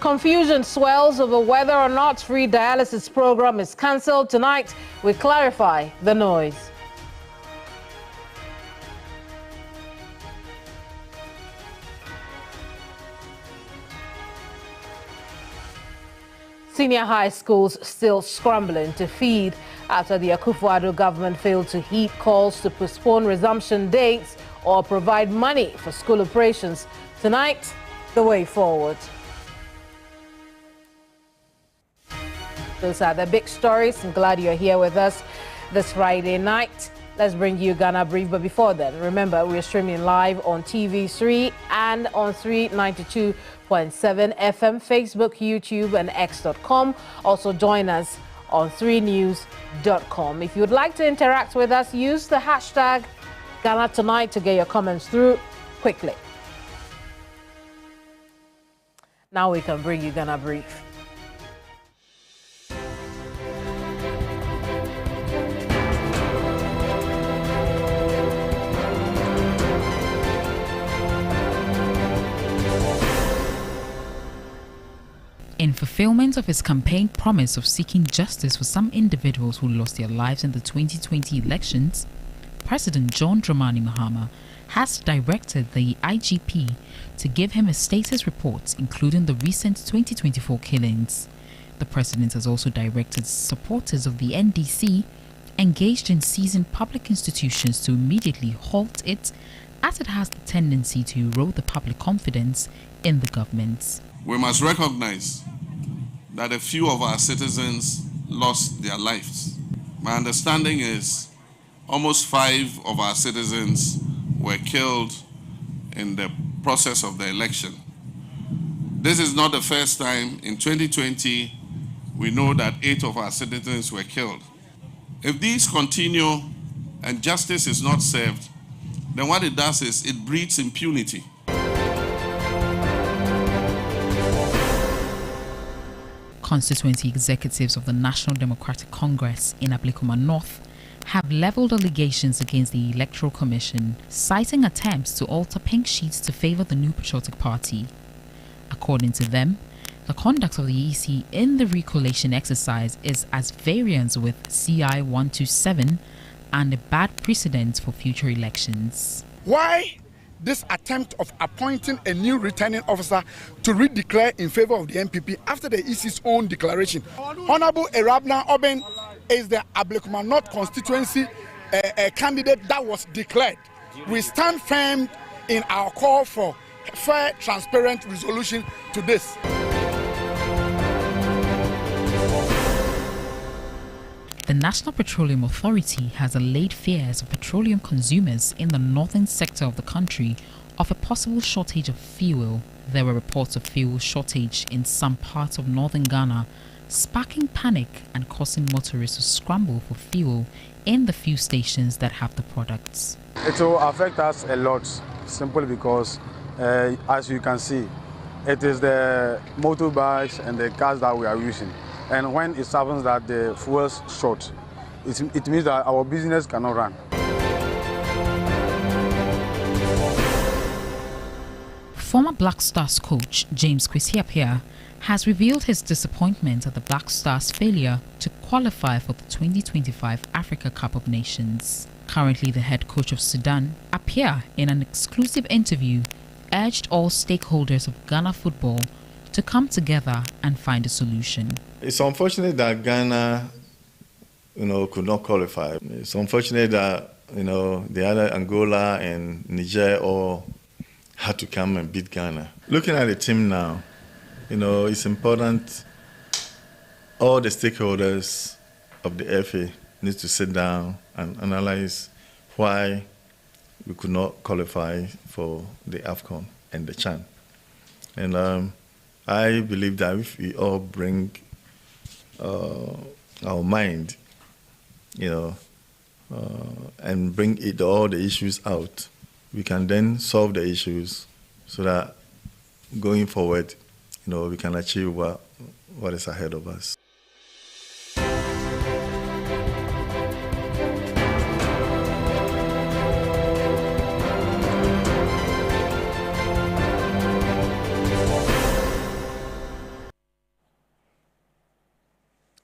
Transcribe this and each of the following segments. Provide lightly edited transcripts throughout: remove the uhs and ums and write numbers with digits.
Confusion swells over whether or not free dialysis program is cancelled. Tonight, we clarify the noise. Senior high schools still scrambling to feed after the Akufo-Addo government failed to heed calls to postpone resumption dates or provide money for school operations. Tonight, the way forward. Those are the big stories. I'm glad you're here with us this Friday night. Let's bring you Ghana Brief. But before then, remember, we're streaming live on TV3 and on 392.7 FM, Facebook, YouTube, and X.com. Also join us on 3news.com. If you'd like to interact with us, use the hashtag GhanaTonight to get your comments through quickly. Now we can bring you Ghana Brief. In fulfillment of his campaign promise of seeking justice for some individuals who lost their lives in the 2020 elections, President John Dramani Mahama has directed the IGP to give him a status report, including the recent 2024 killings. The president has also directed supporters of the NDC engaged in seizing public institutions to immediately halt it, as it has the tendency to erode the public confidence in the government. We must recognize that a few of our citizens lost their lives. My understanding is almost 5 of our citizens were killed in the process of the election. This is not the first time. In 2020, we know that 8 of our citizens were killed. If these continue and justice is not served, then what it does is it breeds impunity. Constituency executives of the National Democratic Congress in Ablekuma North have leveled allegations against the Electoral Commission, citing attempts to alter pink sheets to favor the New Patriotic Party. According to them, the conduct of the EC in the recollation exercise is as variance with CI 127 and a bad precedent for future elections. Why this attempt of appointing a new returning officer to redeclare in favor of the MPP after the EC's own declaration? Honorable Erabna Oben is the Ablekuma North constituency candidate that was declared. We stand firm in our call for fair, transparent resolution to this. The National Petroleum Authority has allayed fears of petroleum consumers in the northern sector of the country of a possible shortage of fuel. There were reports of fuel shortage in some parts of northern Ghana, sparking panic and causing motorists to scramble for fuel in the few stations that have the products. It will affect us a lot, simply because, as you can see, it is the motorbikes and the cars that we are using. And when it happens that the fuel's short, it means that our business cannot run. Former Black Stars coach James Kwesi Appiah has revealed his disappointment at the Black Stars' failure to qualify for the 2025 Africa Cup of Nations. Currently the head coach of Sudan, Appiah, in an exclusive interview, urged all stakeholders of Ghana football to come together and find a solution. It's unfortunate that Ghana, could not qualify. It's unfortunate that, the other Angola and Niger all had to come and beat Ghana. Looking at the team now, it's important all the stakeholders of the FA need to sit down and analyze why we could not qualify for the AFCON and the CHAN. And I believe that if we all bring our mind, and bring all the issues out, we can then solve the issues so that going forward, we can achieve what is ahead of us.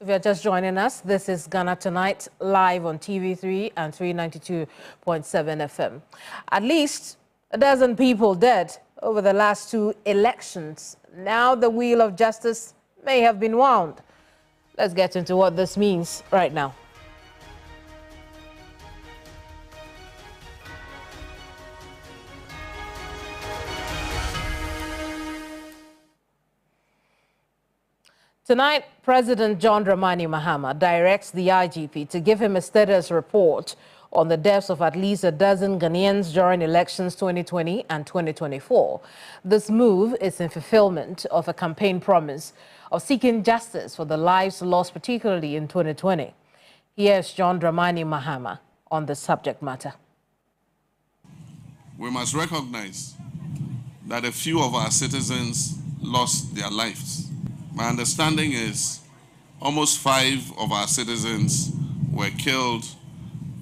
If you're just joining us, this is Ghana Tonight, live on TV3 and 392.7 FM. At least a dozen people dead over the last two elections. Now the wheel of justice may have been wound. Let's get into what this means right now. Tonight, President John Dramani Mahama directs the IGP to give him a status report on the deaths of at least a dozen Ghanaians during elections 2020 and 2024. This move is in fulfillment of a campaign promise of seeking justice for the lives lost, particularly in 2020. Here's John Dramani Mahama on the subject matter. We must recognize that a few of our citizens lost their lives. My understanding is almost 5 of our citizens were killed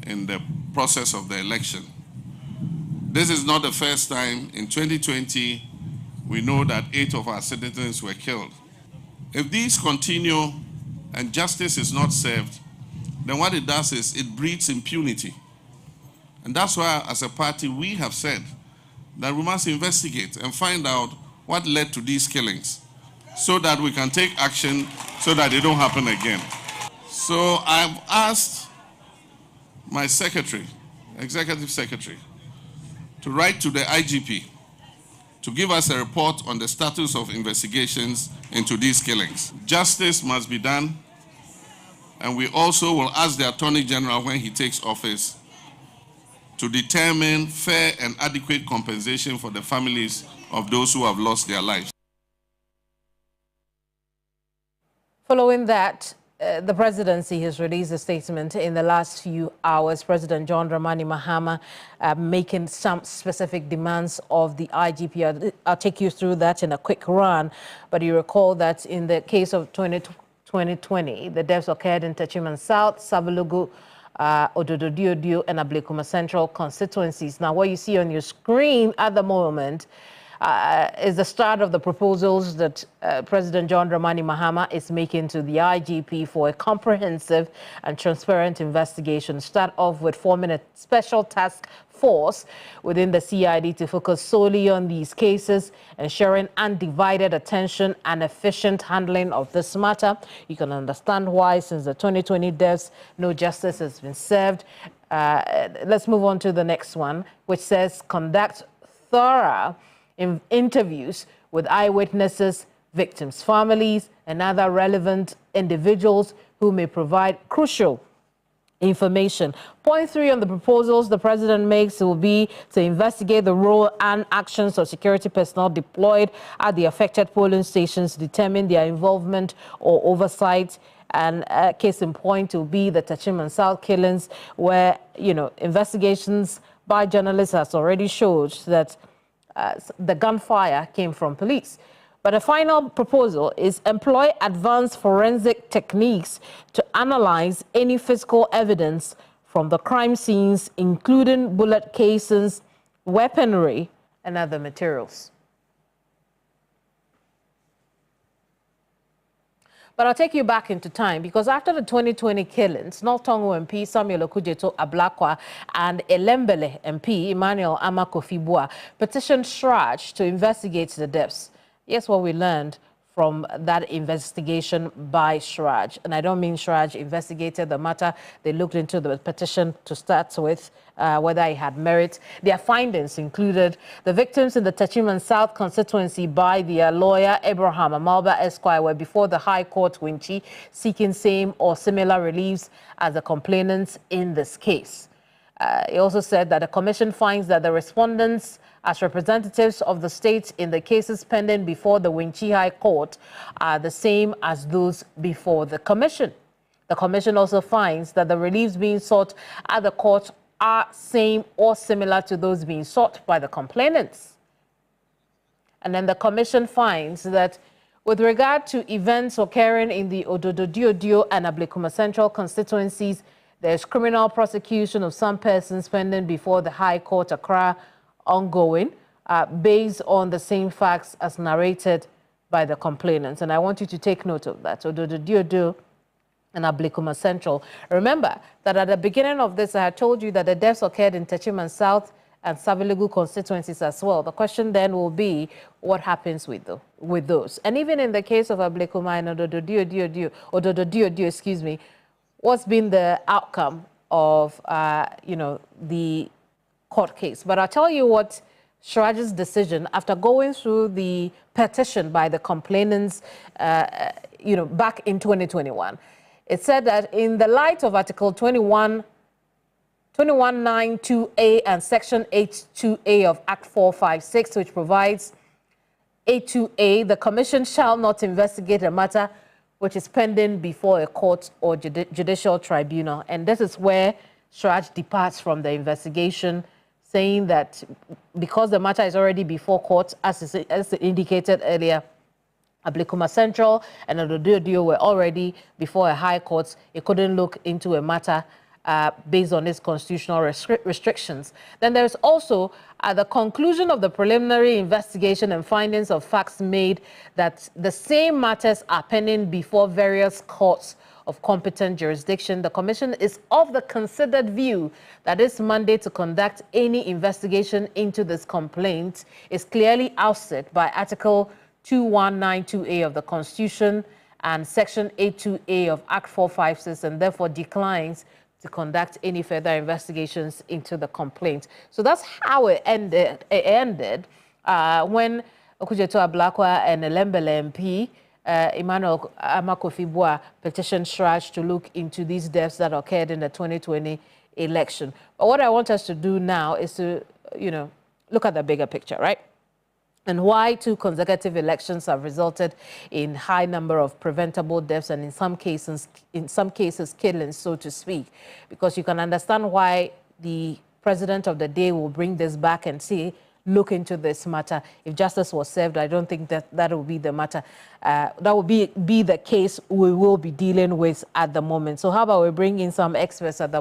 in the process of the election. This is not the first time. In 2020, we know that 8 of our citizens were killed. If these continue and justice is not served, then what it does is it breeds impunity. And that's why, as a party, we have said that we must investigate and find out what led to these killings, so that we can take action so that they don't happen again. So I've asked my secretary, executive secretary, to write to the IGP to give us a report on the status of investigations into these killings. Justice must be done, and we also will ask the Attorney General, when he takes office, to determine fair and adequate compensation for the families of those who have lost their lives. Following that, the presidency has released a statement in the last few hours. President John Dramani Mahama making some specific demands of the IGP. I'll take you through that in a quick run. But you recall that in the case of 2020, the deaths occurred in Techiman South, Savelugu, Ododo-Diodio, and Ablekuma Central constituencies. Now, what you see on your screen at the moment is the start of the proposals that President John Dramani Mahama is making to the IGP for a comprehensive and transparent investigation. Start off with forming a special task force within the CID to focus solely on these cases, ensuring undivided attention and efficient handling of this matter. You can understand why, since the 2020 deaths, no justice has been served. Let's move on to the next one, which says conduct thorough interviews with eyewitnesses, victims' families, and other relevant individuals who may provide crucial information. Point 3 on the proposals the president makes will be to investigate the role and actions of security personnel deployed at the affected polling stations, determine their involvement or oversight. And case in point will be the Techiman South killings, where, investigations by journalists has already showed that the gunfire came from police. But a final proposal is employ advanced forensic techniques to analyze any physical evidence from the crime scenes, including bullet casings, weaponry, and other materials. But I'll take you back into time, because after the 2020 killings, Noltongo MP Samuel Okujeto Ablakwa and Elembele MP Emmanuel Amakofibua petitioned Shraj to investigate the deaths. Here's what we learned from that investigation by Shraj. And I don't mean Shraj investigated the matter. They looked into the petition to start with, whether it had merit. Their findings included the victims in the Techiman South constituency by their lawyer, Abraham Amalba Esquire, were before the High Court, Winchi, seeking same or similar reliefs as the complainants in this case. He also said that the commission finds that the respondents, as representatives of the state in the cases pending before the Winchi High Court, are the same as those before the commission. The commission also finds that the reliefs being sought at the court are same or similar to those being sought by the complainants. And then the commission finds that with regard to events occurring in the Ododo-Diodio and Ablekuma Central constituencies, there's criminal prosecution of some persons pending before the High Court, Accra, ongoing, based on the same facts as narrated by the complainants. And I want you to take note of that. Ododo-Diodio and Ablikuma Central. Remember that at the beginning of this, I had told you that the deaths occurred in Techiman South and Savilugu constituencies as well. The question then will be, what happens with those? And even in the case of Ablikuma and Odododio, excuse me, what's been the outcome of, the court case? But I'll tell you what Suraj's decision, after going through the petition by the complainants, back in 2021, it said that in the light of Article 2192A and Section 82A of Act 456, which provides 82A, the Commission shall not investigate a matter which is pending before a court or judicial tribunal. And this is where Suraj departs from the investigation, saying that because the matter is already before court, as indicated earlier, Ablikuma Central and Odododio were already before a high court. It couldn't look into a matter based on its constitutional restrictions. Then there's also the conclusion of the preliminary investigation and findings of facts made that the same matters are pending before various courts of competent jurisdiction. The Commission is of the considered view that its mandate to conduct any investigation into this complaint is clearly ousted by Article 2192A of the Constitution and Section 82A of Act 456, and therefore declines to conduct any further investigations into the complaint. So that's how it ended. When Okujeto Ablakwa and Elembele MP, Emmanuel Amakofibua, petitioned Suraj to look into these deaths that occurred in the 2020 election. But what I want us to do now is to, look at the bigger picture, right? And why 2 consecutive elections have resulted in high number of preventable deaths and in some cases killings, so to speak. Because you can understand why the president of the day will bring this back and look into this matter. If justice was served, I don't think that will be the matter. That will be the case we will be dealing with at the moment. So how about we bring in some experts at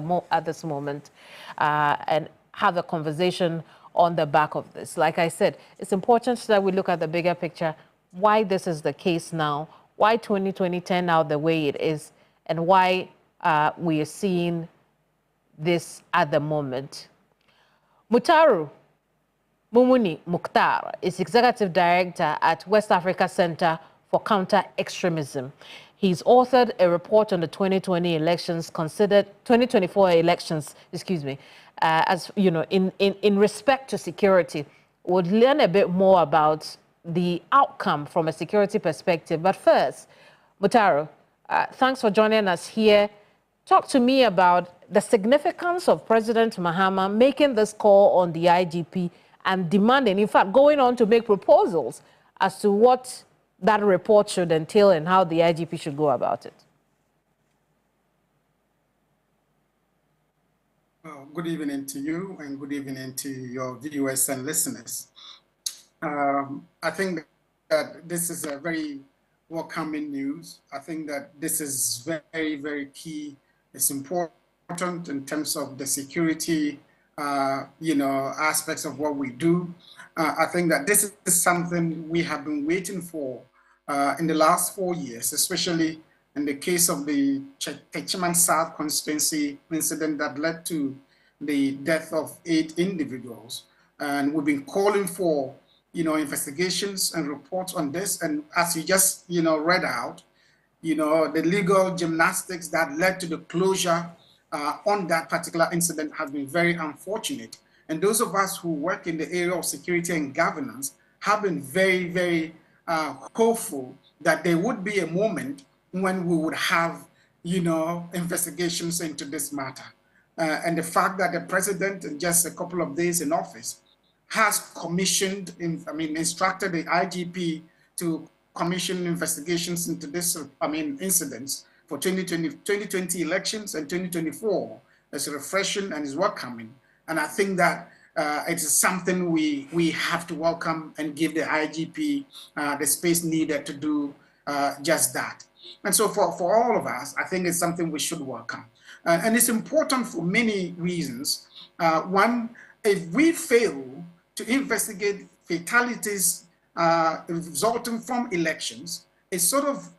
this moment and have a conversation on the back of this. Like I said, it's important that we look at the bigger picture, why this is the case now, why 2020 turned out the way it is, and why we are seeing this at the moment. Mutaru Mumuni Mukhtar is Executive Director at West Africa Center for Counter-Extremism. He's authored a report on the 2024 elections, as you know, in respect to security. We'll learn a bit more about the outcome from a security perspective. But first, Mutaru, thanks for joining us here. Talk to me about the significance of President Mahama making this call on the IGP and demanding, in fact, going on to make proposals as to what that report should entail and how the IGP should go about it. Good evening to you and good evening to your viewers and listeners. I think that this is a very welcoming news. I think that this is very, very key. It's important in terms of the security, aspects of what we do. I think that this is something we have been waiting for in the last 4 years, especially in the case of the Techiman South constituency incident that led to the death of 8 individuals. And we've been calling for, investigations and reports on this. And as you just, read out, the legal gymnastics that led to the closure on that particular incident has been very unfortunate. And those of us who work in the area of security and governance have been very, very hopeful that there would be a moment when we would have, investigations into this matter. And the fact that the president, in just a couple of days in office, has instructed the IGP to commission investigations into this, incidents for 2020 elections and 2024 is refreshing and is welcoming. And I think that it is something we have to welcome and give the IGP the space needed to do just that. And so for all of us, I think it's something we should welcome. And it's important for many reasons. One, if we fail to investigate fatalities resulting from elections, it sort of,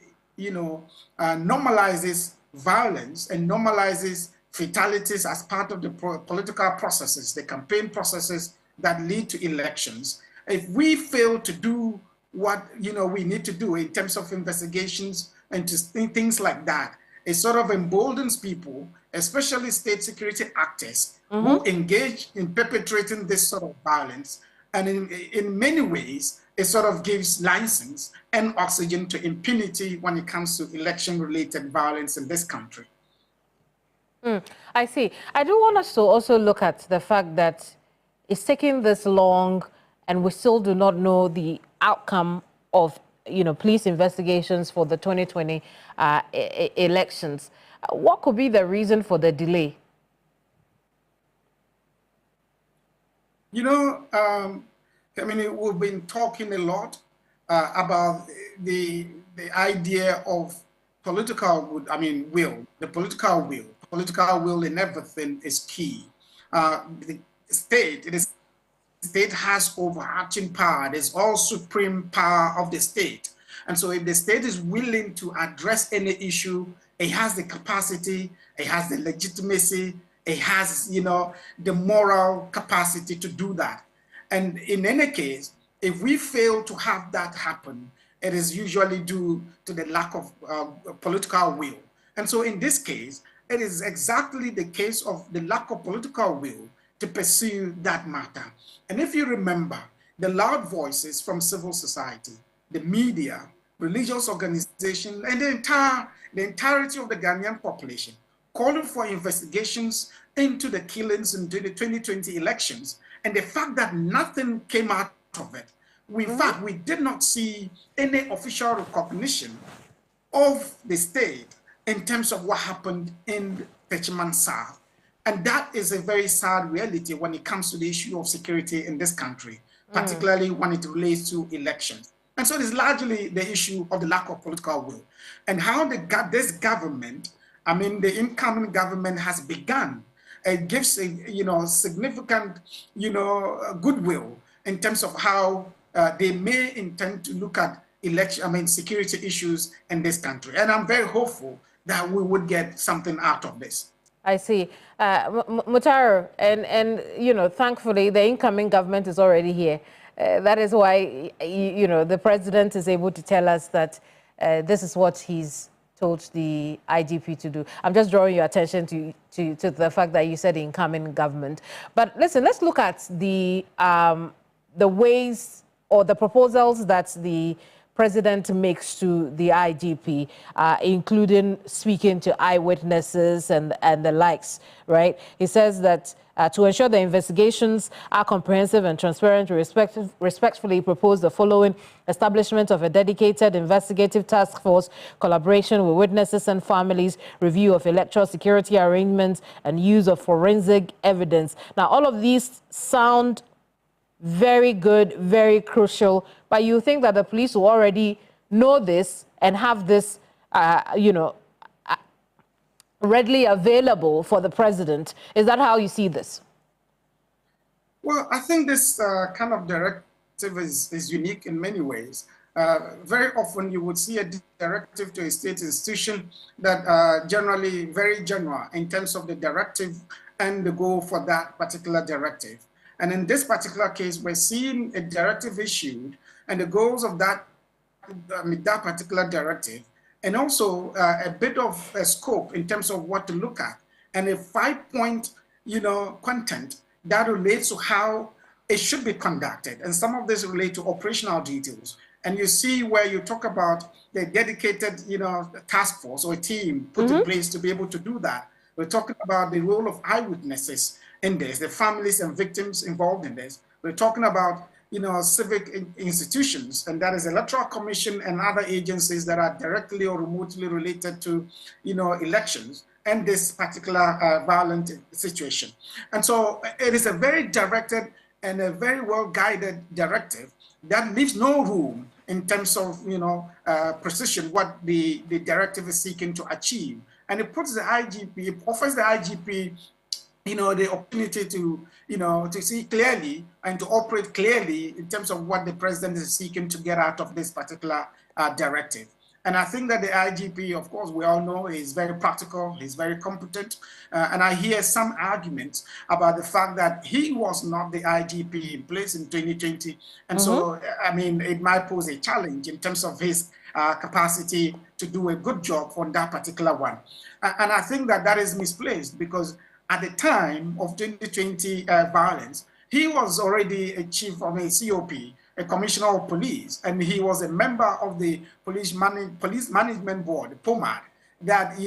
normalizes violence and normalizes fatalities as part of the political processes, the campaign processes that lead to elections. If we fail to do what we need to do in terms of investigations and to things like that, it sort of emboldens people, especially state security actors, who engage in perpetrating this sort of violence. And in many ways, it sort of gives license and oxygen to impunity when it comes to election-related violence in this country. I see. I do want us to also look at the fact that it's taking this long and we still do not know the outcome of police investigations for the 2020 elections. What could be the reason for the delay? I mean, we've been talking a lot about the idea of political will. The political will. Political will in everything is key. The state has overarching power. There's all supreme power of the state. And so if the state is willing to address any issue, it has the capacity, it has the legitimacy, it has, the moral capacity to do that. And in any case, if we fail to have that happen, it is usually due to the lack of political will. And so in this case, it is exactly the case of the lack of political will to pursue that matter. And if you remember, the loud voices from civil society, the media, religious organizations, and the entirety of the Ghanaian population calling for investigations into the killings in the 2020 elections, and the fact that nothing came out of it. In fact, we did not see any official recognition of the state in terms of what happened in Techiman South. And that is a very sad reality when it comes to the issue of security in this country, particularly when it relates to elections. And so it is largely the issue of the lack of political will. And how this government, the incoming government has begun, it gives a significant, goodwill in terms of how they may intend to look at security issues in this country. And I'm very hopeful that we would get something out of this. I see. Mutaro, and thankfully, the incoming government is already here. That is why, the president is able to tell us that this is what he's told the IGP to do. I'm just drawing your attention to the fact that you said incoming government. But listen, let's look at the ways or the proposals that the president makes to the IGP, including speaking to eyewitnesses and the likes, right? He says that to ensure the investigations are comprehensive and transparent, respectfully propose the following: establishment of a dedicated investigative task force, collaboration with witnesses and families, review of electoral security arrangements, and use of forensic evidence. Now, all of these sound very good, very crucial, but you think that the police will already know this and have this, readily available for the president. Is that how you see this? Well, I think this kind of directive is unique in many ways. Very often you would see a directive to a state institution that generally very general in terms of the directive and the goal for that particular directive. And in this particular case, we're seeing a directive issued and the goals of that particular directive, and also a bit of a scope in terms of what to look at, and a 5-point, content that relates to how it should be conducted. And some of this relate to operational details. And you see where you talk about the dedicated, task force or a team put in place to be able to do that. We're talking about the role of eyewitnesses in this, the families and victims involved in this. We're talking about, civic institutions, and that is Electoral Commission and other agencies that are directly or remotely related to, elections and this particular violent situation. And so it is a very directed and a very well-guided directive that leaves no room in terms of, precision, what the directive is seeking to achieve. And it puts the IGP, it offers the IGP, the opportunity to, to see clearly and to operate clearly in terms of what the president is seeking to get out of this particular directive. And I think that the IGP, of course, we all know is very practical, he's very competent. And I hear some arguments about the fact that he was not the IGP in place in 2020. And so, I mean, it might pose a challenge in terms of his capacity to do a good job on that particular one. And I think that that is misplaced because at the time of 2020 violence, he was already a chief of a COP, a commissioner of police, and he was a member of the police management board, POMAD, that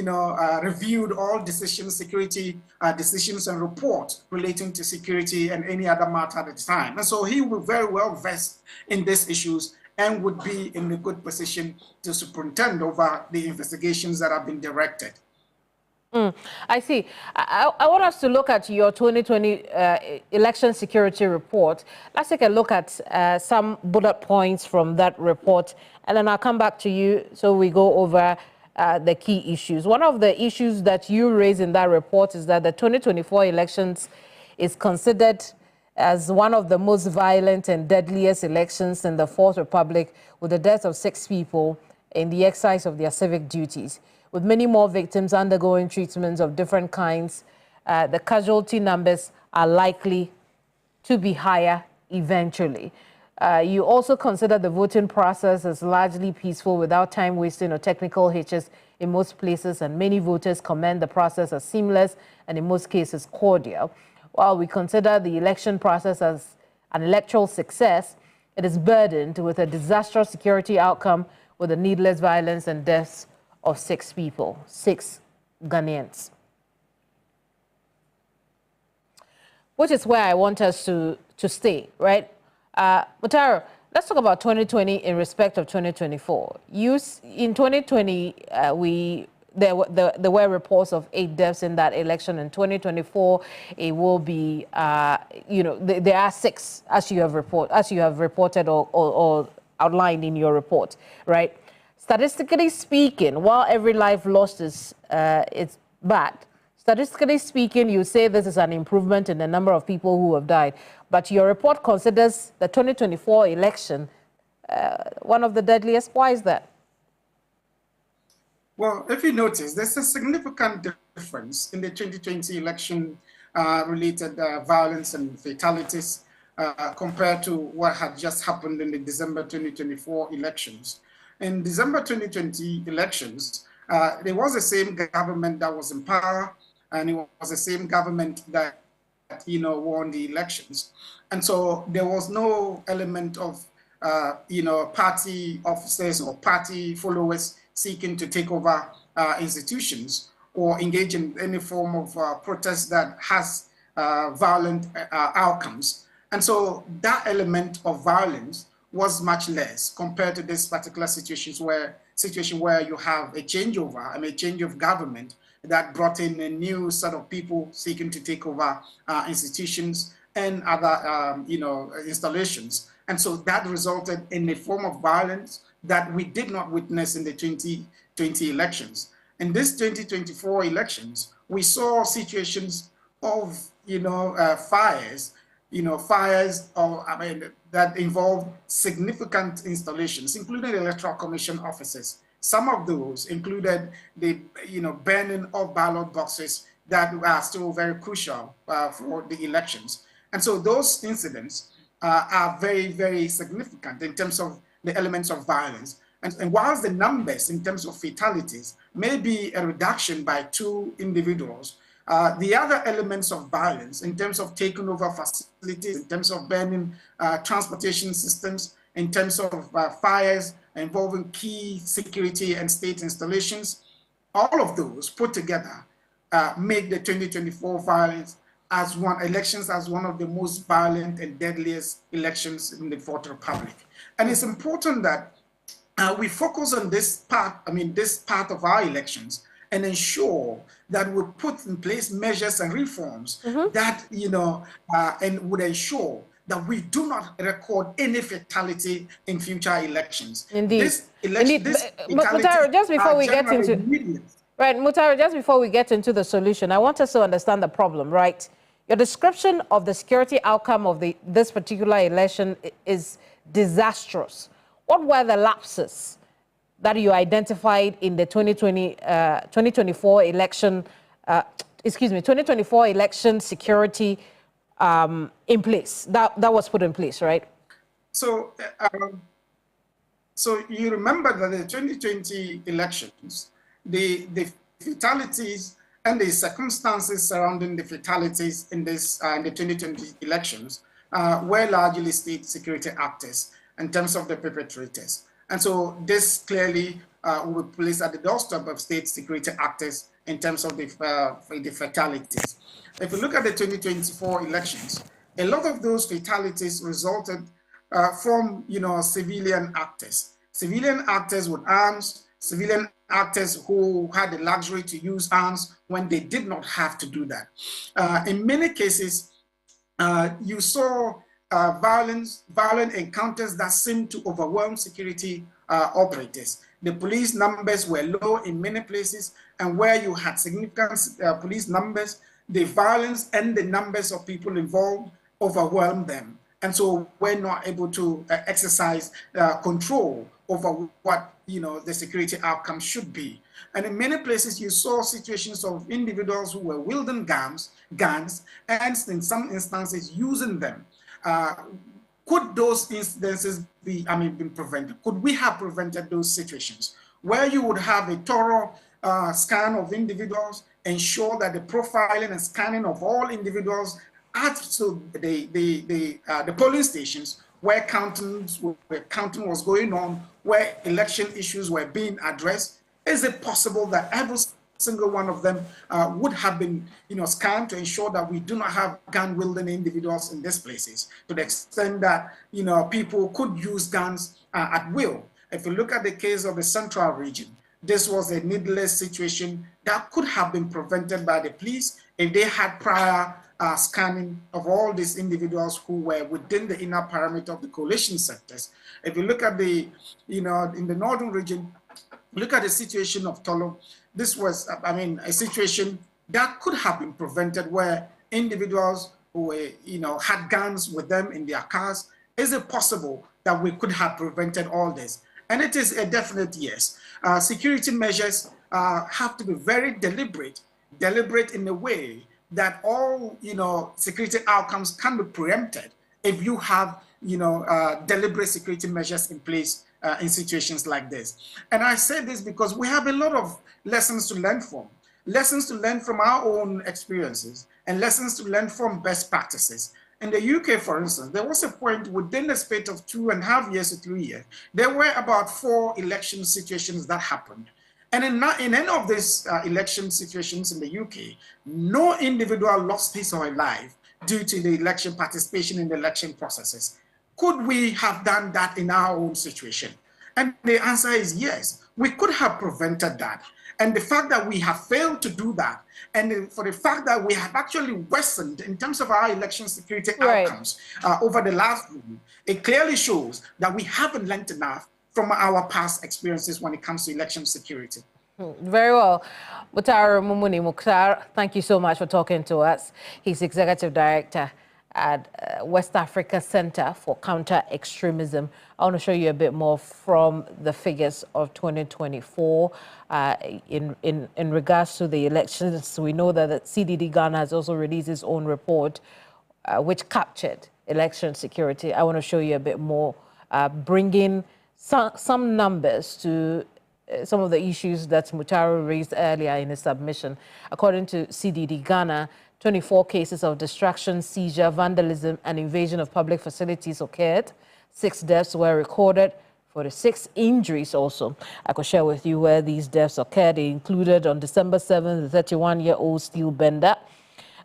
reviewed all decisions, security decisions and reports relating to security and any other matter at the time. And so he was very well versed in these issues and would be in a good position to superintend over the investigations that have been directed. I see. I want us to look at your 2020 election security report. Let's take a look at some bullet points from that report, and then I'll come back to you so we go over the key issues. One of the issues that you raise in that report is that the 2024 elections is considered as one of the most violent and deadliest elections in the Fourth Republic, with the death of 6 people in the exercise of their civic duties. With many more victims undergoing treatments of different kinds, the casualty numbers are likely to be higher eventually. You also consider the voting process as largely peaceful without time wasting or technical hitches in most places, and many voters commend the process as seamless and in most cases cordial. While we consider the election process as an electoral success, it is burdened with a disastrous security outcome with the needless violence and deaths of 6 people, 6 Ghanaians. Which is where I want us to stay, right? Mutaro, let's talk about 2020 in respect of 2024. In 2020, there were reports of 8 deaths in that election. In 2024, it will be, there are 6, as you have reported or outlined in your report, right? Statistically speaking, while every life lost is bad, statistically speaking, you say this is an improvement in the number of people who have died. But your report considers the 2024 election one of the deadliest. Why is that? Well, if you notice, there's a significant difference in the 2020 election related violence and fatalities compared to what had just happened in the December 2024 elections. In December 2020 elections, there was the same government that was in power, and it was the same government that won the elections. And so there was no element of party officers or party followers seeking to take over institutions or engage in any form of protest that has violent outcomes. And so that element of violence was much less compared to this particular situation where you have a changeover, a change of government that brought in a new set of people seeking to take over institutions and other installations. And so that resulted in a form of violence that we did not witness in the 2020 elections. In this 2024 elections, we saw situations of fires that involved significant installations, including electoral commission offices. Some of those included the burning of ballot boxes that are still very crucial for the elections. And so those incidents are very, very significant in terms of the elements of violence. And whilst the numbers in terms of fatalities may be a reduction by 2 individuals, the other elements of violence in terms of taking over facilities, in terms of burning transportation systems, in terms of fires involving key security and state installations, all of those put together make the 2024 elections as one of the most violent and deadliest elections in the Fourth Republic. And it's important that we focus on this part of our elections and ensure that we put in place measures and reforms that, and would ensure that we do not record any fatality in future elections. Indeed. Mutaro, just before we get into Mutaro, just before we get into the solution, I want us to understand the problem, right? Your description of the security outcome of this particular election is disastrous. What were the lapses that you identified in the 2024 election, 2024 election security in place? That was put in place, right? So, so you remember that the 2020 elections, the fatalities and the circumstances surrounding the fatalities in this in the 2020 elections were largely state security actors in terms of the perpetrators. And so this clearly will be placed at the doorstep of state security actors in terms of the fatalities. If you look at the 2024 elections, a lot of those fatalities resulted from, civilian actors with arms, civilian actors who had the luxury to use arms when they did not have to do that. In many cases, you saw violent encounters that seemed to overwhelm security operators. The police numbers were low in many places, and where you had significant police numbers, the violence and the numbers of people involved overwhelmed them. And so we're not able to exercise control over what the security outcome should be. And in many places, you saw situations of individuals who were wielding guns, and in some instances using them. Could those incidences been prevented? Could we have prevented those situations where you would have a thorough scan of individuals, ensure that the profiling and scanning of all individuals at the polling stations where counting was going on, where election issues were being addressed? Is it possible that every single one of them would have been, scanned to ensure that we do not have gun-wielding individuals in these places, to the extent that, people could use guns at will? If you look at the case of the Central region, this was a needless situation that could have been prevented by the police if they had prior scanning of all these individuals who were within the inner parameter of the coalition sectors. If you look at the, in the northern region, look at the situation of Tolo. This was, a situation that could have been prevented, where individuals who were, had guns with them in their cars. Is it possible that we could have prevented all this? And it is a definite yes. Security measures have to be very deliberate in a way that all, security outcomes can be preempted if you have, deliberate security measures in place in situations like this. And I say this because we have a lot of lessons to learn from our own experiences, and lessons to learn from best practices. In the UK, for instance, there was a point within the space of 2.5 years to 3 years, there were about 4 election situations that happened. And in any of these election situations in the UK, no individual lost his or her life due to the election participation in the election processes. Could we have done that in our own situation? And the answer is yes. We could have prevented that. And the fact that we have failed to do that, and for the fact that we have actually worsened in terms of our election security outcomes over the last week, it clearly shows that we haven't learned enough from our past experiences when it comes to election security. Very well. Mutara Mumuni Mukhtar, thank you so much for talking to us. He's Executive Director at West Africa Center for Counter-Extremism. I want to show you a bit more from the figures of 2024 in regards to the elections. We know that the CDD Ghana has also released its own report, which captured election security. I want to show you a bit more, bringing some numbers to some of the issues that Mutaro raised earlier in his submission. According to CDD Ghana, 24 cases of destruction, seizure, vandalism, and invasion of public facilities occurred. 6 deaths were recorded. 46 injuries also. I could share with you where these deaths occurred. They included on December 7th, the 31-year-old steel bender.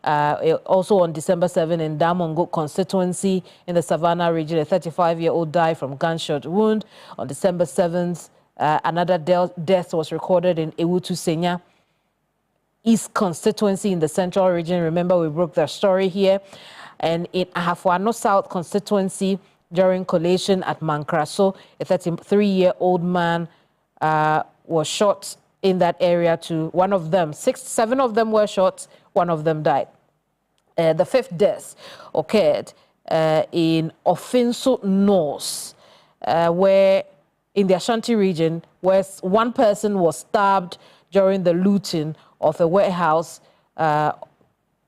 Also on December 7 in Damongo constituency in the Savannah region, a 35-year-old died from gunshot wound. On December 7th, another death was recorded in Ewutu Senya East constituency in the Central region. Remember, we broke their story here. And in Ahafuano South constituency, during collation at Mankraso, a 33-year-old man was shot in that area too. One of them, 7 of them were shot, 1 of them died. The 5th death occurred in Ofinso North, where in the Ashanti region, where one person was stabbed during the looting of a warehouse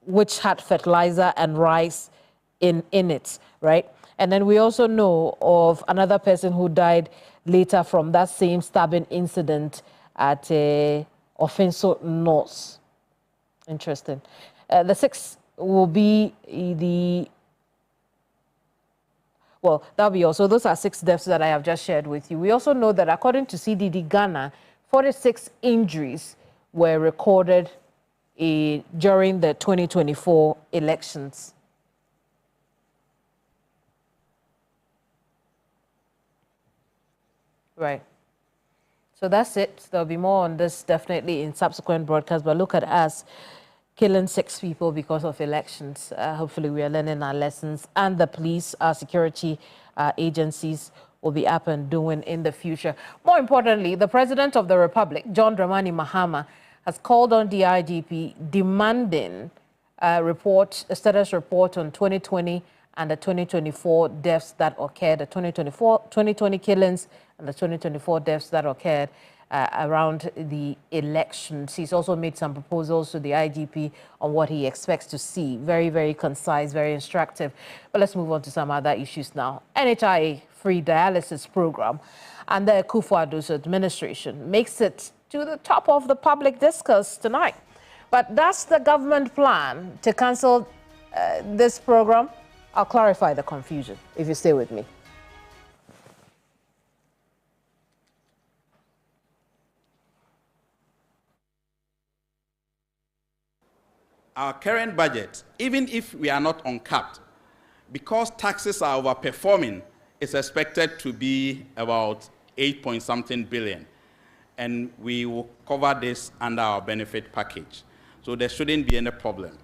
which had fertilizer and rice in it, right? And then we also know of another person who died later from that same stabbing incident at Offenso North. Interesting. The 6th will be that'll be also, those are 6 deaths that I have just shared with you. We also know that according to CDD Ghana, 46 injuries were recorded during the 2024 elections. Right. So that's it. There'll be more on this definitely in subsequent broadcasts, but look at us killing 6 people because of elections. Hopefully we are learning our lessons, and the police, our security agencies will be up and doing in the future. More importantly, the President of the Republic, John Dramani Mahama, has called on the IGP demanding a status report on 2020 and the 2024 deaths that occurred, the 2020 killings and the 2024 deaths that occurred around the elections. He's also made some proposals to the IGP on what he expects to see. Very, very concise, very instructive. But let's move on to some other issues now. NHIA free dialysis program under Akufo-Addo's administration makes it to the top of the public discourse tonight. But does the government plan to cancel this program? I'll clarify the confusion if you stay with me. Our current budget, even if we are not uncapped, because taxes are overperforming, it's expected to be about 8-point-something billion. And we will cover this under our benefit package. So there shouldn't be any problem.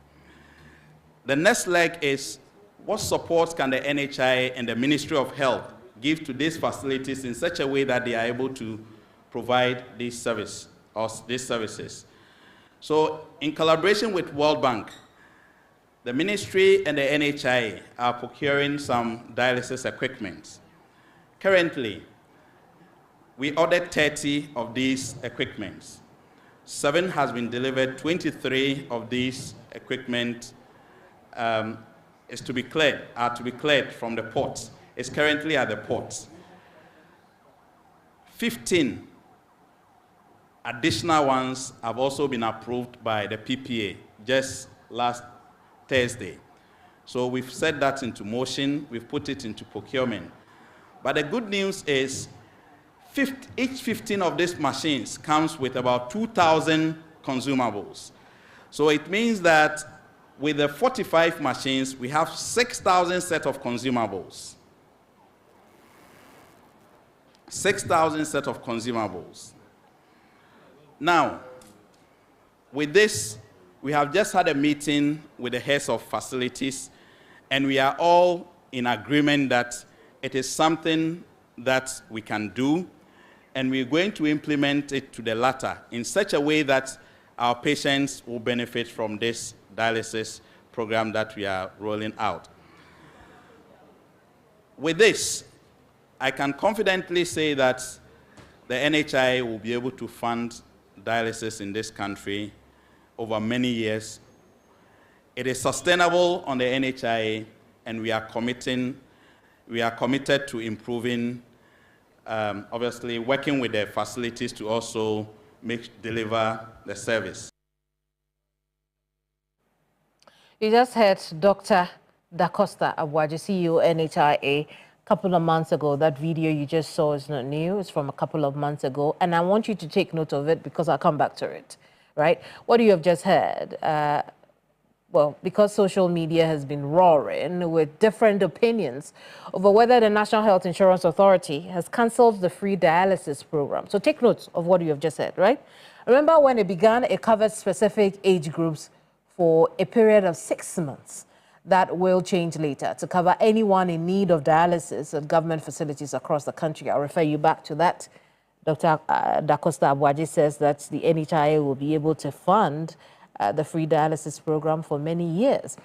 The next leg is, what support can the NHI and the Ministry of Health give to these facilities in such a way that they are able to provide these services? So in collaboration with World Bank, the ministry and the NHI are procuring some dialysis equipment. Currently, we ordered 30 of these equipments. 7 has been delivered. 23 of these equipment are to be cleared from the port. It's currently at the port. 15 additional ones have also been approved by the PPA just last Thursday. So we've set that into motion. We've put it into procurement. But the good news is each 15 of these machines comes with about 2,000 consumables. So it means that with the 45 machines, we have 6,000 set of consumables. 6,000 set of consumables. Now, with this, we have just had a meeting with the heads of facilities, and we are all in agreement that it is something that we can do, and we're going to implement it to the latter in such a way that our patients will benefit from this dialysis program that we are rolling out. With this, I can confidently say that the NHI will be able to fund dialysis in this country over many years. It is sustainable on the NHI, and we are committed to improving, obviously working with the facilities to also deliver the service. You just heard Dr. Da Costa Abuaji, CEO NHIA, a couple of months ago. That video you just saw is not new. It's from a couple of months ago. And I want you to take note of it because I'll come back to it, right? What you have just heard, well, because social media has been roaring with different opinions over whether the National Health Insurance Authority has cancelled the free dialysis program. So take note of what you have just said, right? Remember when it began, it covered specific age groups for a period of 6 months. That will change later to cover anyone in need of dialysis at government facilities across the country. I'll refer you back to that. Dr. Da Costa Abuaji says that the NHIA will be able to fund the free dialysis program for many years.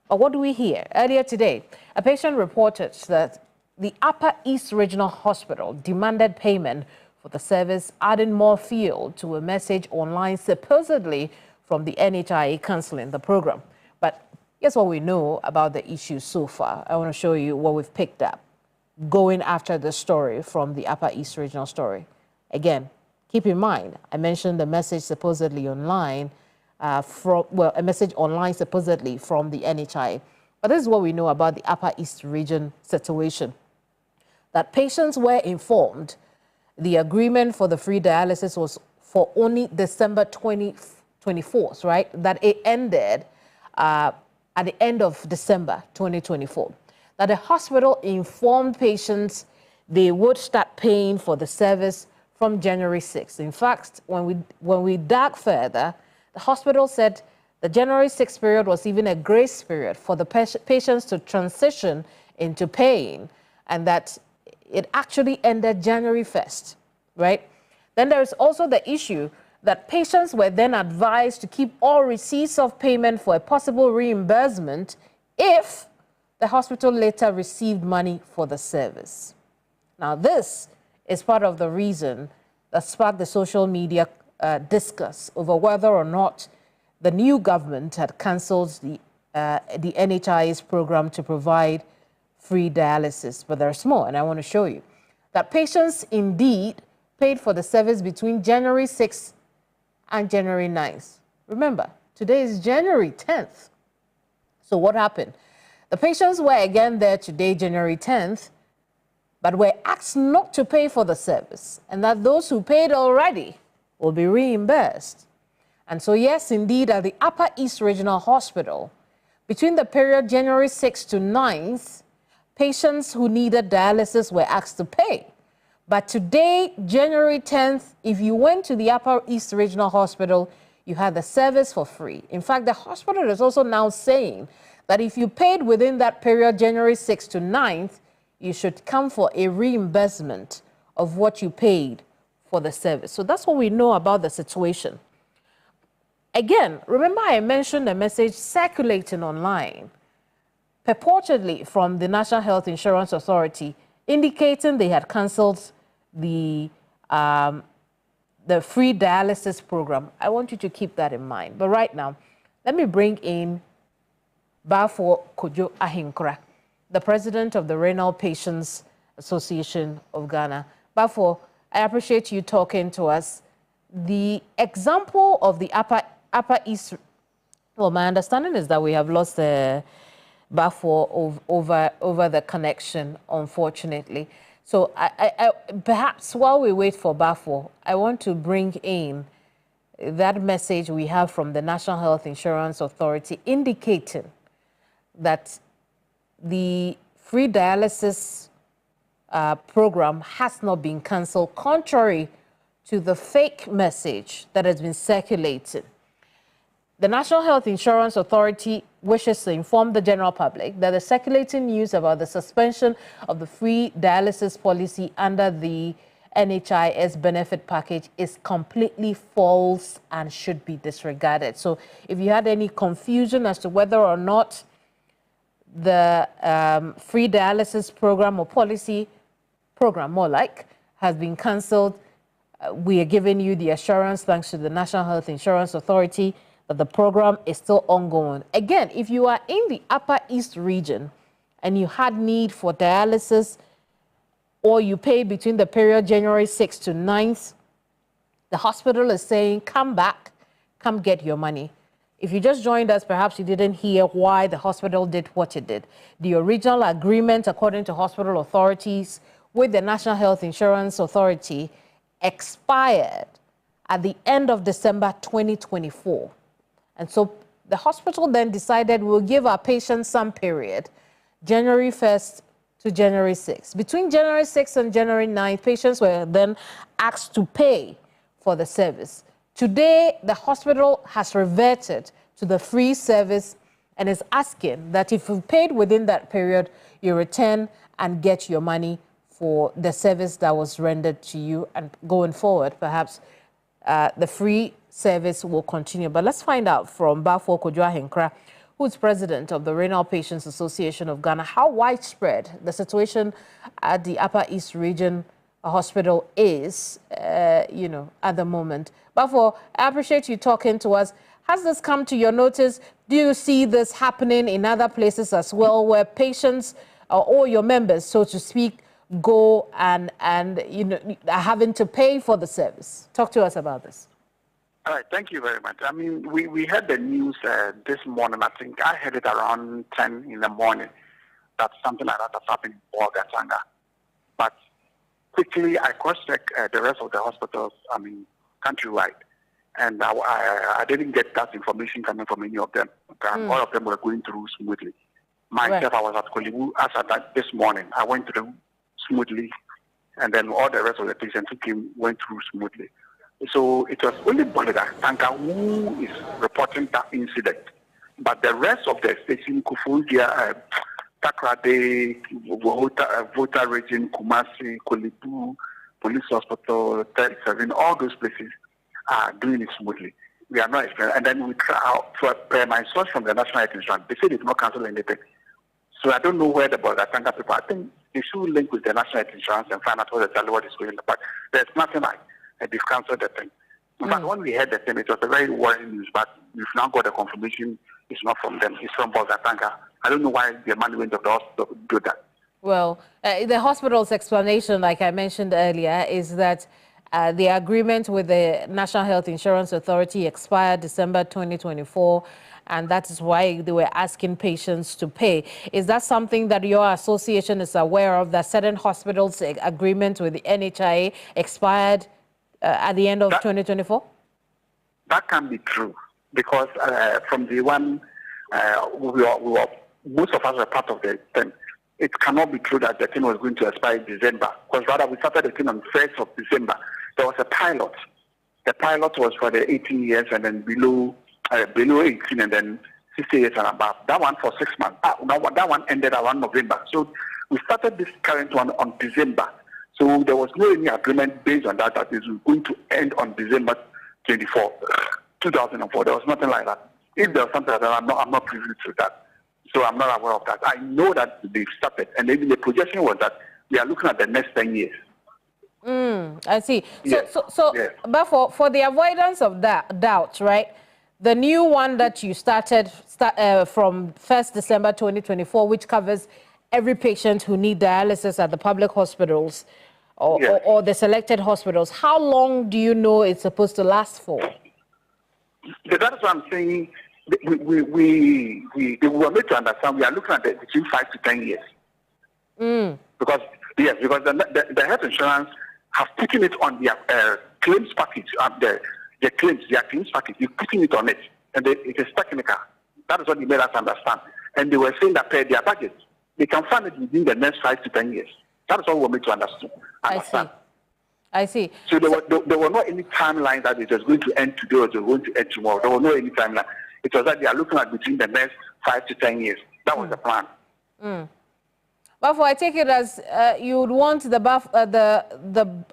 But what do we hear? Earlier today, a patient reported that the Upper East Regional Hospital demanded payment for the service, adding more fuel to a message online supposedly from the NHIA cancelling the program. But here's what we know about the issue so far. I want to show you what we've picked up going after the story from the Upper East Regional story. Again, keep in mind, I mentioned the message supposedly online a message online supposedly from the NHIA. But this is what we know about the Upper East region situation. That patients were informed the agreement for the free dialysis was for only December 24th, right? That it ended at the end of December 2024. That the hospital informed patients they would start paying for the service from January 6th. In fact, when we dug further, the hospital said the January 6th period was even a grace period for the patients to transition into paying, and that it actually ended January 1st, right? Then there is also the issue that patients were then advised to keep all receipts of payment for a possible reimbursement if the hospital later received money for the service. Now, this is part of the reason that sparked the social media discuss over whether or not the new government had cancelled the NHI's program to provide free dialysis. But there's more, and I want to show you that patients indeed paid for the service between January 6th and January 9th. Remember, today is January 10th. So what happened? The patients were again there today, January 10th, but were asked not to pay for the service, and that those who paid already will be reimbursed. And so, yes, indeed, at the Upper East Regional Hospital, between the period January 6th to 9th, patients who needed dialysis were asked to pay. But today, January 10th, if you went to the Upper East Regional Hospital, you had the service for free. In fact, the hospital is also now saying that if you paid within that period, January 6th to 9th, you should come for a reimbursement of what you paid for the service. So that's what we know about the situation. Again, remember I mentioned a message circulating online, purportedly from the National Health Insurance Authority, indicating they had cancelled the free dialysis program. I want you to keep that in mind. But right now, let me bring in Bafo Kojo Ahinkra, the president of the Renal Patients Association of Ghana. Bafo, I appreciate you talking to us. The example of the Upper East, well, my understanding is that we have lost the Bafo over the connection, unfortunately. So I perhaps while we wait for Bafo, I want to bring in that message we have from the National Health Insurance Authority indicating that the free dialysis program has not been cancelled, contrary to the fake message that has been circulating. The National Health Insurance Authority wishes to inform the general public that the circulating news about the suspension of the free dialysis policy under the NHIS benefit package is completely false and should be disregarded. So if you had any confusion as to whether or not the free dialysis program or policy program, more like, has been cancelled, we are giving you the assurance, thanks to the National Health Insurance Authority, that the program is still ongoing. Again, if you are in the Upper East region and you had need for dialysis, or you paid between the period January 6th to 9th, the hospital is saying, come back, come get your money. If you just joined us, perhaps you didn't hear why the hospital did what it did. The original agreement, according to hospital authorities, with the National Health Insurance Authority expired at the end of December 2024. And so the hospital then decided we'll give our patients some period, January 1st to January 6th. Between January 6th and January 9th, patients were then asked to pay for the service. Today, the hospital has reverted to the free service and is asking that if you paid within that period, you return and get your money for the service that was rendered to you. And going forward, perhaps the free service will continue. But let's find out from Bafo Kojo Ahinkra, who's president of the Renal Patients Association of Ghana, how widespread the situation at the Upper East Region Hospital is, at the moment. But I appreciate you talking to us. Has this come to your notice? Do you see this happening in other places as well, where patients or your members, so to speak, go and are having to pay for the service? Talk to us about this. All right, thank you very much. I mean, we heard the news this morning. I think I heard it around 10 in the morning that something like that has happened in Bolgatanga. But quickly, I cross-checked the rest of the hospitals, countrywide. And I didn't get that information coming from any of them. All of them were going through smoothly. Myself, I was at Kolibu as at that this morning. I went through smoothly, and then all the rest of the patients who went through smoothly. So it was only Bolgatanga who is reporting that incident. But the rest of the station, Kufungia, Takrade, Volta region, Kumasi, Kolibu, Police Hospital, 37, all those places are doing it smoothly. We are not experiencing. And then we try out, per my source from the National Health Insurance, they say they did not cancel anything. So I don't know where the Bolgatanga people, I think they should link with the National Health Insurance and find out what is going on. But there's nothing like they've cancelled the thing. But when we heard the thing, it was a very worrying news, but we've now got a confirmation it's not from them, it's from Bolgatanga. I don't know why the management of the hospital would do that. Well, the hospital's explanation, like I mentioned earlier, is that the agreement with the National Health Insurance Authority expired December 2024, and that is why they were asking patients to pay. Is that something that your association is aware of, that certain hospitals' agreement with the NHIA expired at the end of 2024? That can be true, because from the one, most of us were part of the thing. It cannot be true that the thing was going to expire in December, because rather we started the thing on 1st of December. There was a pilot. The pilot was for the 18 years and then below 18 and then 60 years and above. That one for 6 months. That one ended around November. So we started this current one on December. So there was no any agreement based on that is going to end on December 24, 2004. There was nothing like that. If there was something like that, I'm not privy to that. So I'm not aware of that. I know that they've started, and even the projection was that we are looking at the next 10 years. I see. Yes. But for the avoidance of doubt, right? The new one that you started from 1st December 2024, which covers every patient who need dialysis at the public hospitals or the selected hospitals. How long do you know it's supposed to last for? That is what I'm saying. We were made to understand we are looking at between 5 to 10 years. Because the health insurance have taken it on their claims package, their claims package. You're putting it on it, and it is technical. That is what they made us understand. And they were saying that per their budget, they can fund it within the next 5 to 10 years. That is what we were made to understand. I see. So there were not any timeline that it was going to end today or it was going to end tomorrow. There was no any timeline. It was that they are looking at between the next 5 to 10 years. That was the plan. But I take it as you would want the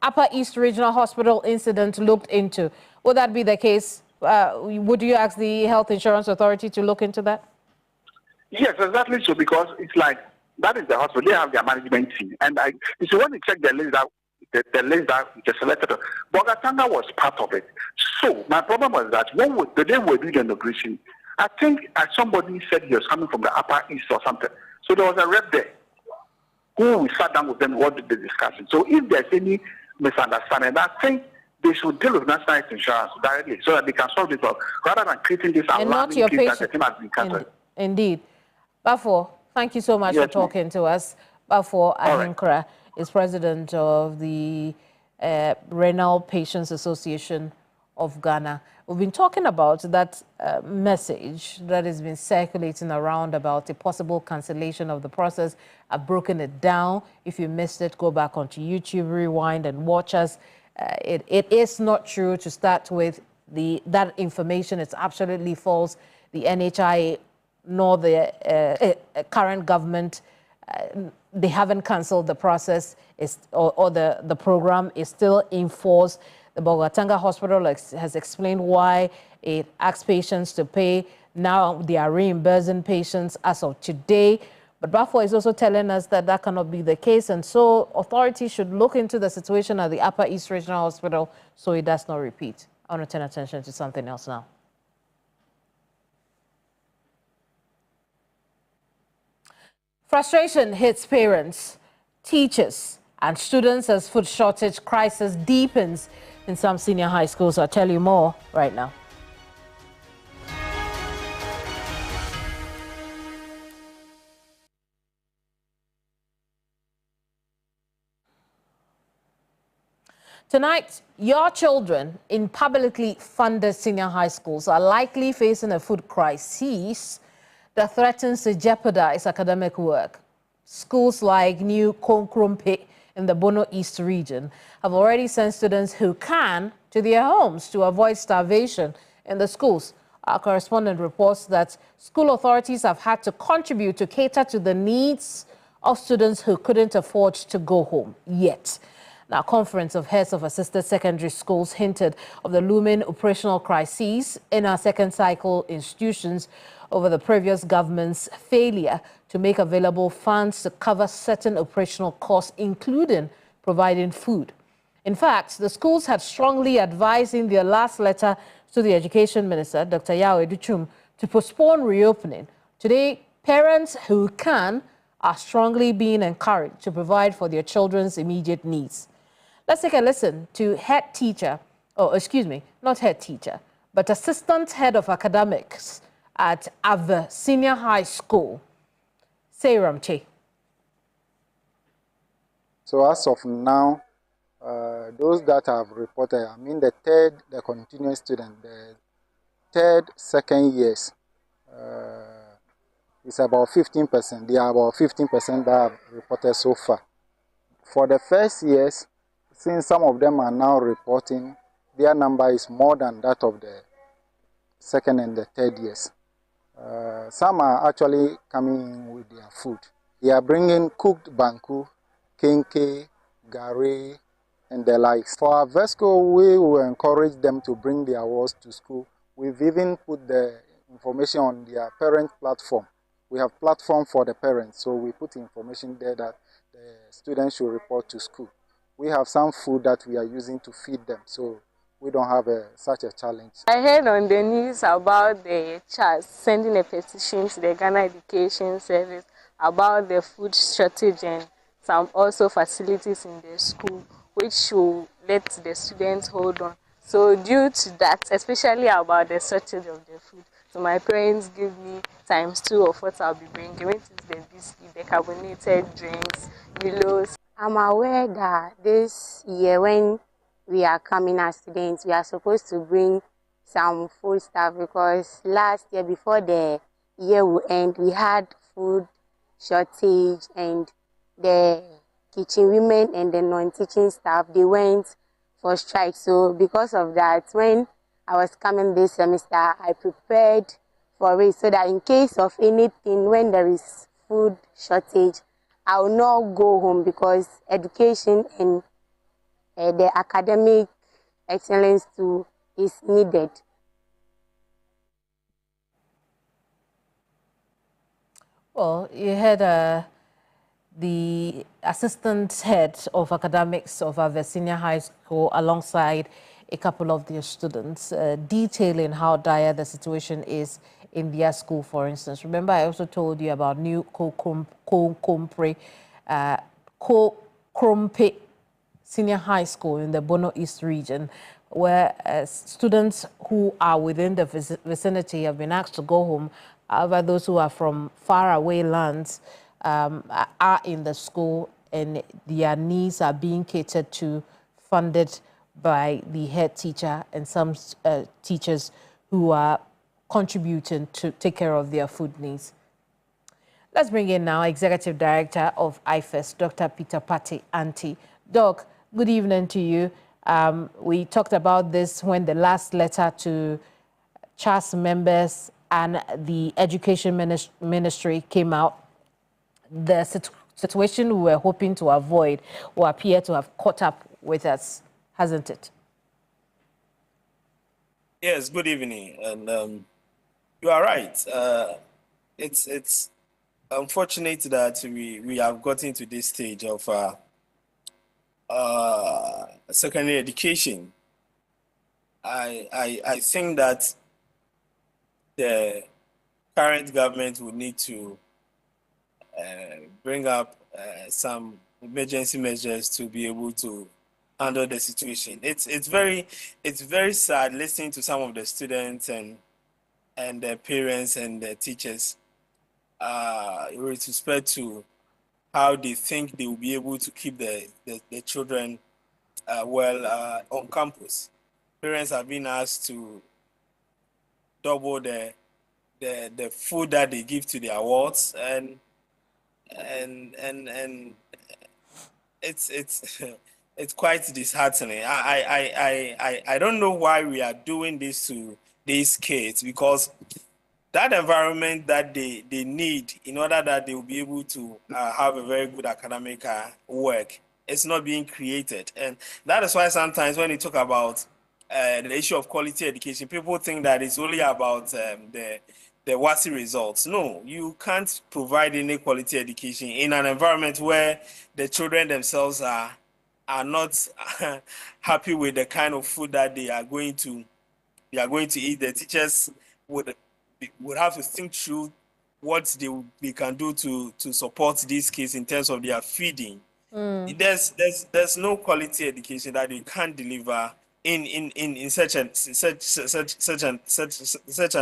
Upper East Regional Hospital incident looked into. Would that be the case? Would you ask the Health Insurance Authority to look into that? Yes, exactly so, because it's like, that is the hospital. They have their management team. And so when you check the list that the selected, Bolgatanga was part of it. So my problem was that the day we did the inauguration, I think somebody said he was coming from the Upper East or something. So there was a rep there who we sat down with them, what did they discuss? So if there's any misunderstanding, I think they should deal with National Health Insurance directly so that they can solve it rather than creating this alarming case that the thing has been cancelled. Indeed. Bafo, thank you so much for talking to us. Bafo Ahinkra is president of the Renal Patients Association of Ghana. We've been talking about that message that has been circulating around about a possible cancellation of the process. I've broken it down. If you missed it, go back onto YouTube, rewind and watch us. It is not true to start with. That information is absolutely false. The NHIA nor the current government, they haven't cancelled the process, or the program is still in force. The Bolgatanga Hospital has explained why it asks patients to pay. Now they are reimbursing patients as of today. But Bafo is also telling us that that cannot be the case, and so authorities should look into the situation at the Upper East Regional Hospital so it does not repeat. I want to turn attention to something else now. Frustration hits parents, teachers, and students as food shortage crisis deepens in some senior high schools. I'll tell you more right now. Tonight, your children in publicly funded senior high schools are likely facing a food crisis that threatens to jeopardize academic work. Schools like New Konkrompe in the Bono East region have already sent students who can to their homes to avoid starvation in the schools. Our correspondent reports that school authorities have had to contribute to cater to the needs of students who couldn't afford to go home yet. Now, Conference of Heads of Assisted Secondary Schools hinted of the looming operational crises in our second cycle institutions over the previous government's failure to make available funds to cover certain operational costs, including providing food. In fact, the schools had strongly advised in their last letter to the Education Minister, Dr. Yao Educhum, to postpone reopening. Today, parents who can are strongly being encouraged to provide for their children's immediate needs. Let's take a listen to head teacher, not head teacher, but assistant head of academics at Ave Senior High School, Seiram Che. So as of now, those that have reported, the continuing student, the third, second years, is about 15%. They are about 15% that have reported so far. For the first years, since some of them are now reporting, their number is more than that of the second and the third years. Some are actually coming in with their food. They are bringing cooked banku, kenke, gari, and the likes. For our VESCO, we will encourage them to bring their awards to school. We've even put the information on their parent platform. We have platform for the parents, so we put information there that the students should report to school. We have some food that we are using to feed them, so we don't have such a challenge. I heard on the news about the child sending a petition to the Ghana Education Service about the food shortage and some also facilities in the school, which should let the students hold on. So due to that, especially about the shortage of the food, so my parents give me ×2 of what I'll be bringing, which is the biscuit, the carbonated drinks, Milos. I'm aware that this year when we are coming as students, we are supposed to bring some food stuff because last year before the year will end, we had food shortage and the kitchen women and the non-teaching staff, they went for strike. So because of that, when I was coming this semester, I prepared for it so that in case of anything, when there is food shortage, I will not go home because education and the academic excellence too is needed. Well, you had the assistant head of academics of our senior high school alongside a couple of their students detailing how dire the situation is in their school, for instance. Remember, I also told you about New Konkrompe Senior High School in the Bono East region, where students who are within the vicinity have been asked to go home. However, those who are from faraway lands are in the school and their needs are being catered to, funded by the head teacher and some teachers who are contributing to take care of their food needs. Let's bring in now Executive Director of IFES, Dr. Peter Patti Anti. Doc, good evening to you. We talked about this when the last letter to CHAS members and the Education Ministry came out. The situation we were hoping to avoid will appear to have caught up with us, hasn't it? Yes, good evening. And You are right. It's unfortunate that we have gotten to this stage of secondary education. I think that the current government would need to bring up some emergency measures to be able to handle the situation. It's very sad listening to some of the students and their parents and their teachers with respect to how they think they will be able to keep the children on campus. Parents have been asked to double the food that they give to their wards, and it's it's quite disheartening. I don't know why we are doing this to these kids, because that environment that they need in order that they will be able to have a very good academic work, it's not being created. And that is why sometimes when you talk about the issue of quality education, people think that it's only about the WASI results. No, you can't provide any quality education in an environment where the children themselves are not happy with the kind of food that they are going to eat. The teachers would have to think through what they can do to support these kids in terms of their feeding. There's no quality education that you can't deliver in such an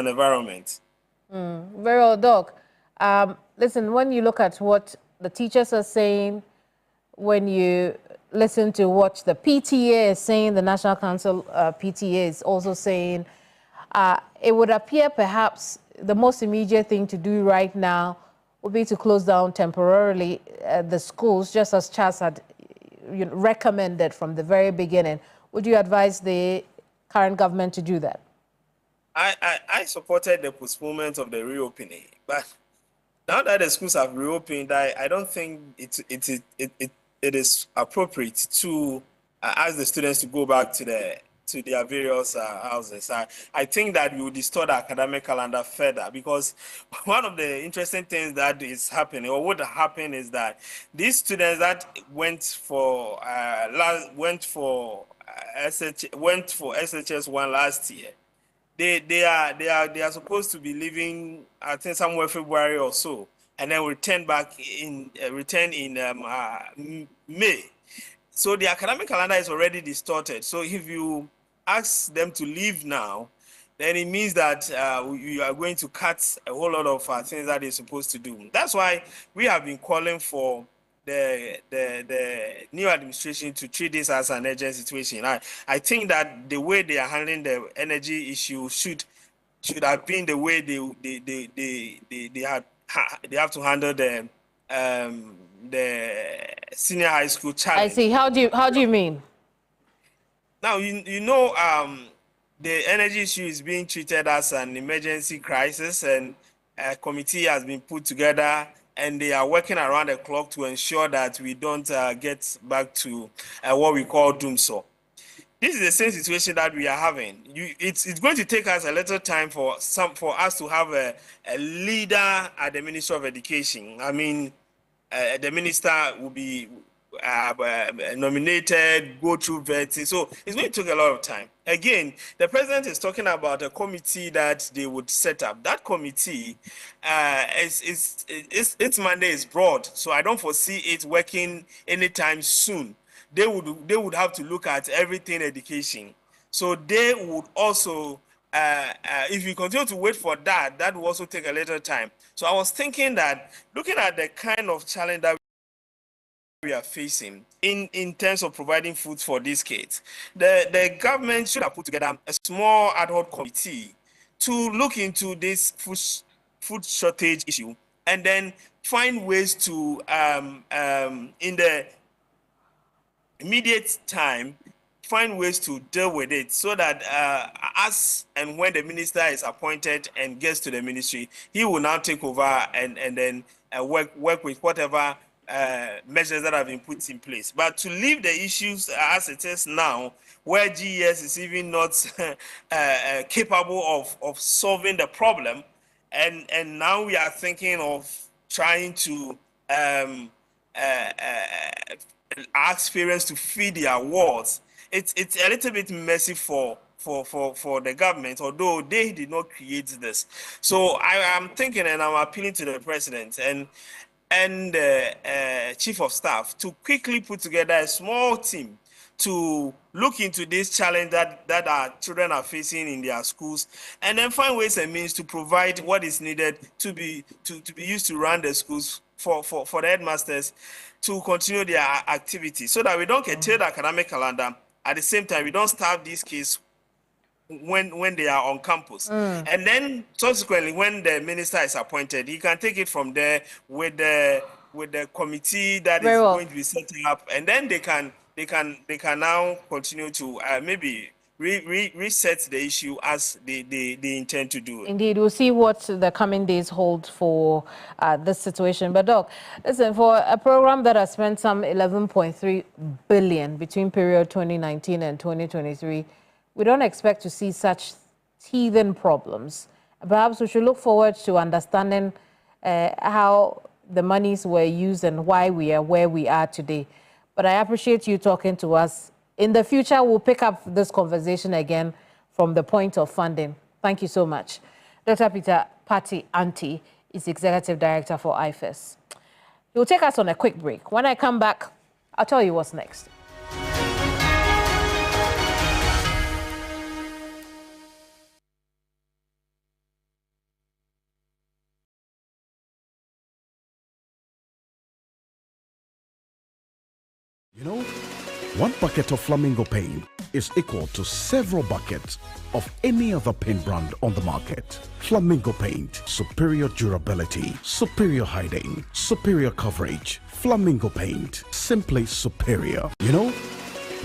environment. Very well, Doc. Listen, when you look at what the teachers are saying, when you listen to what the PTA is saying, the National Council PTA is also saying, it would appear perhaps the most immediate thing to do right now would be to close down temporarily the schools, just as Charles had recommended from the very beginning. Would you advise the current government to do that? I supported the postponement of the reopening, but now that the schools have reopened, I don't think it is appropriate to ask the students to go back to their various houses. I think that you distort the academic calendar further, because one of the interesting things that is happening, or would happen, is that these students that went for SHS1 last year, they are supposed to be leaving, I think, somewhere February or so, and then return in May. So the academic calendar is already distorted. So if you ask them to leave now, then it means that you are going to cut a whole lot of things that they're supposed to do. That's why we have been calling for the new administration to treat this as an urgent situation. I think that the way they are handling the energy issue should have been the way they have to handle the senior high school challenge. I see. How do you mean? Now the energy issue is being treated as an emergency crisis, and a committee has been put together, and they are working around the clock to ensure that we don't get back to what we call doomsday. This is the same situation that we are having. It's going to take us a little time for us to have a leader at the Ministry of Education. I mean, the minister will be nominated, go through vetting. So it's going to take a lot of time. Again, the president is talking about a committee that they would set up. That committee, its mandate is broad, so I don't foresee it working anytime soon. They would have to look at everything education. So they would also, if we continue to wait for that, that will also take a little time. So I was thinking that, looking at the kind of challenge that we are facing in terms of providing food for these kids, the government should have put together a small ad hoc committee to look into this food shortage issue, and then find ways to in the immediate time, find ways to deal with it, so that as and when the minister is appointed and gets to the ministry, he will now take over and then work with whatever measures that have been put in place. But to leave the issues as it is now, where GES is even not capable of solving the problem, and now we are thinking of trying to ask parents to feed their wards. It's a little bit messy for the government, although they did not create this. So I am thinking, and I'm appealing to the president and chief of staff to quickly put together a small team to look into this challenge that our children are facing in their schools, and then find ways and means to provide what is needed to be used to run the schools for the headmasters to continue their activity, so that we don't get the academic calendar. At the same time, we don't starve these kids when they are on campus. And then subsequently, when the minister is appointed, he can take it from there with the committee that is going to be set up, and then they can now continue to maybe reset the issue as they intend to do it. Indeed, we'll see what the coming days hold for this situation. But Doc, listen, for a program that has spent some 11.3 billion between period 2019 and 2023, we don't expect to see such teething problems. Perhaps we should look forward to understanding how the monies were used and why we are where we are today. But I appreciate you talking to us. In the future, we'll pick up this conversation again from the point of funding. Thank you so much. Dr. Peter Patti Anti is Executive Director for IFES. He will take us on a quick break. When I come back, I'll tell you what's next. You know, one bucket of Flamingo paint is equal to several buckets of any other paint brand on the market. Flamingo paint, superior durability, superior hiding, superior coverage. Flamingo paint, simply superior. You know,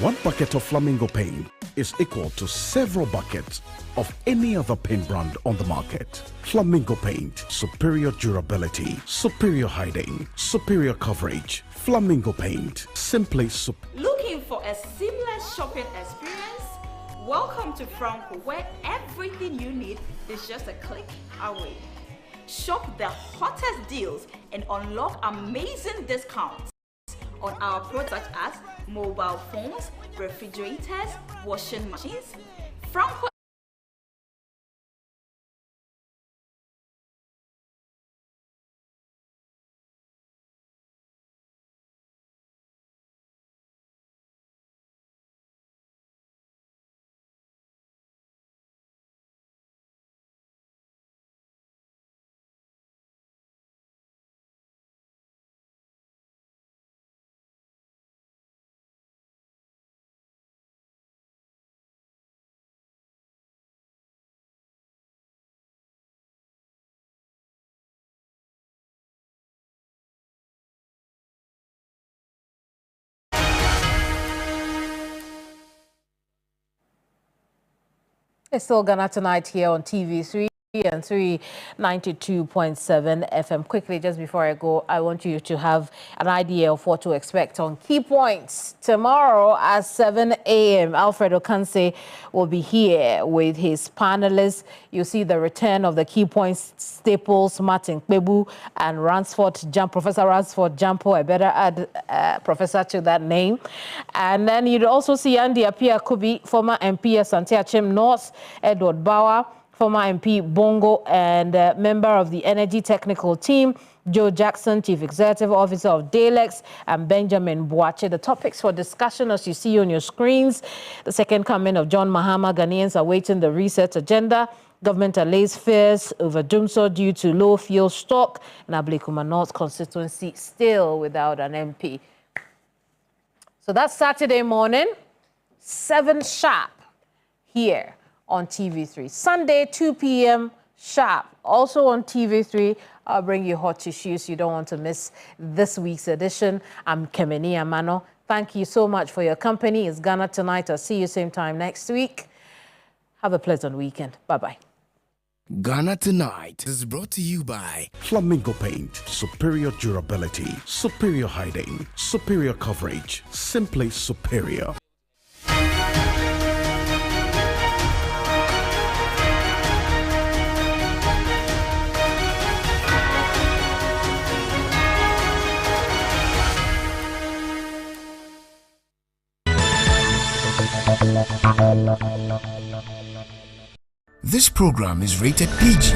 one bucket of Flamingo paint is equal to several buckets of any other paint brand on the market. Flamingo paint, superior durability, superior hiding, superior coverage. Flamingo paint, simply Looking for a seamless shopping experience? Welcome to Franco, where everything you need is just a click away. Shop the hottest deals and unlock amazing discounts on our products such as mobile phones, refrigerators, washing machines. Franco It's still GhanaTonight here on TV3 and 392.7 FM. Quickly, just before I go, I want you to have an idea of what to expect on Key Points. Tomorrow at 7 a.m., Alfred Okanse will be here with his panelists. You'll see the return of the Key Points staples, Martin Kpebu and Professor Ransford Jampo. I better add professor to that name. And then you'd also see Andy Apia Kubi, former MP Asante Achim North, Edward Bauer, former MP Bongo, and member of the Energy Technical Team, Joe Jackson, Chief Executive Officer of Dialysis, and Benjamin Boache. The topics for discussion, as you see on your screens: the second coming of John Mahama, Ghanaians awaiting the reset agenda, government allays fears over Dumso due to low fuel stock, and Ablekuma North constituency still without an MP. So that's Saturday morning, 7 sharp, here on TV3. Sunday, 2 p.m. sharp, also on TV3. I'll bring you hot issues. You don't want to miss this week's edition. I'm Kemeni Amano. Thank you so much for your company. It's GhanaTonight. I'll see you same time next week. Have a pleasant weekend. Bye-bye. Ghana Tonight is brought to you by Flamingo Paint. Superior durability, superior hiding, superior coverage, simply superior. This program is rated PG.